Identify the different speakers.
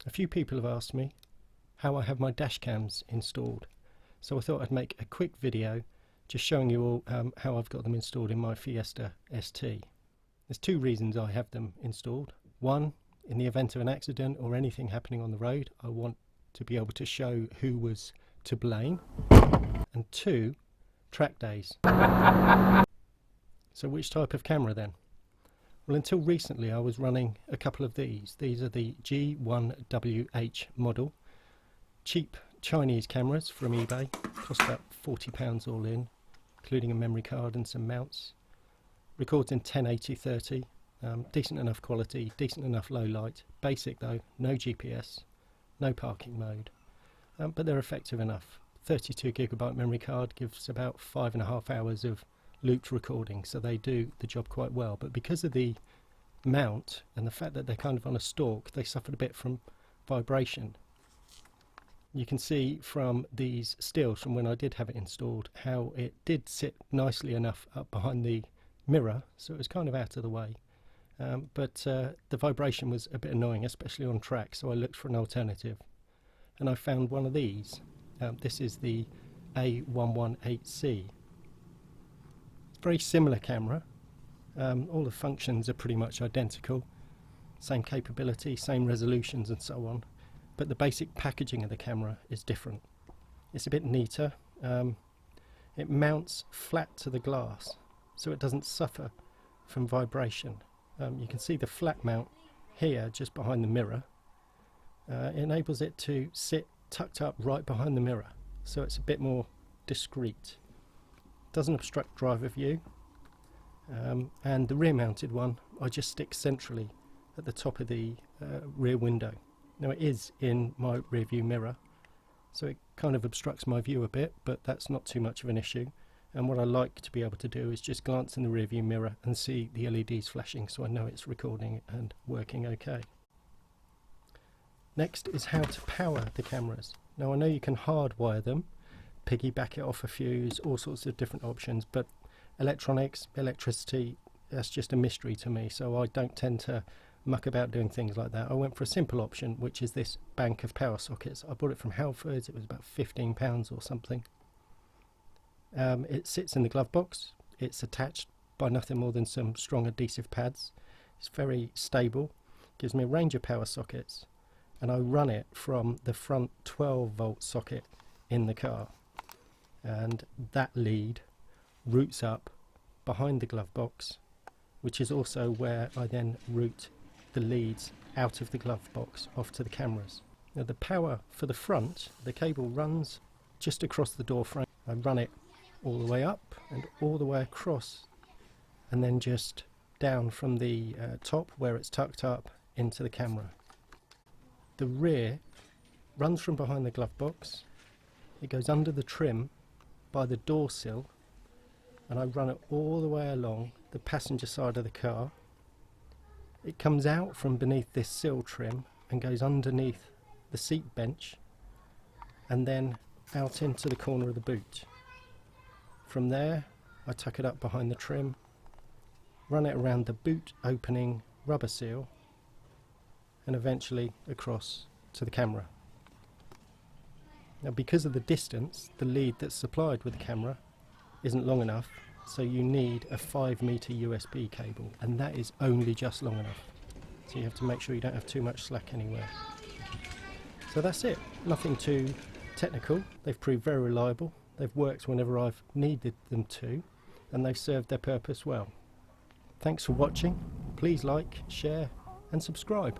Speaker 1: A few people have asked me how I have my dash cams installed, so I thought I'd make a quick video just showing you all how I've got them installed in my Fiesta ST. There's two reasons I have them installed. One, in the event of an accident or anything happening on the road, I want to be able to show who was to blame. And two, track days. So which type of camera then? Well, until recently I was running a couple of these. These are the G1WH model. Cheap Chinese cameras from eBay. Cost about £40 all in, including a memory card and some mounts. Records in 1080-30. Decent enough quality, decent enough low light. Basic though, no GPS, no parking mode. But they're effective enough. 32GB memory card gives about 5.5 hours of looped recording, so they do the job quite well. But because of the mount and the fact that they're kind of on a stalk, they suffered a bit from vibration. You can see from these stills from when I did have it installed how it did sit nicely enough up behind the mirror, so it was kind of out of the way. But the vibration was a bit annoying, especially on track, so I looked for an alternative. And I found one of these. This is the A118C. Very similar camera. All the functions are pretty much identical, same capability, same resolutions and so on, but the basic packaging of the camera is different. It's a bit neater. It mounts flat to the glass so it doesn't suffer from vibration. You can see the flat mount here just behind the mirror. It enables it to sit tucked up right behind the mirror, so it's a bit more discreet. Doesn't obstruct driver view, and the rear mounted one I just stick centrally at the top of the rear window. Now it is in my rear view mirror, so it kind of obstructs my view a bit, but that's not too much of an issue. And what I like to be able to do is just glance in the rear view mirror and see the LEDs flashing, so I know it's recording and working okay. Next is how to power the cameras. Now I know you can hardwire them, piggyback it off a fuse, all sorts of different options, but electronics, electricity, that's just a mystery to me, so I don't tend to muck about doing things like that. I went for a simple option, which is this bank of power sockets. I bought it from Halfords, it was about £15 or something. It sits in the glove box, it's attached by nothing more than some strong adhesive pads. It's very stable, gives me a range of power sockets, and I run it from the front 12-volt socket in the car, and that lead routes up behind the glove box, which is also where I then route the leads out of the glove box off to the cameras. Now the power for the front, the cable runs just across the door frame. I run it all the way up and all the way across, and then just down from the top where it's tucked up into the camera. The rear runs from behind the glove box, it goes under the trim by the door sill, and I run it all the way along the passenger side of the car. It comes out from beneath this sill trim and goes underneath the seat bench and then out into the corner of the boot. From there I tuck it up behind the trim, run it around the boot opening rubber seal, and eventually across to the camera. Now because of the distance, the lead that's supplied with the camera isn't long enough, so you need a 5-meter USB cable, and that is only just long enough. So you have to make sure you don't have too much slack anywhere. So that's it, nothing too technical. They've proved very reliable, they've worked whenever I've needed them to, and they've served their purpose well. Thanks for watching, please like, share and subscribe.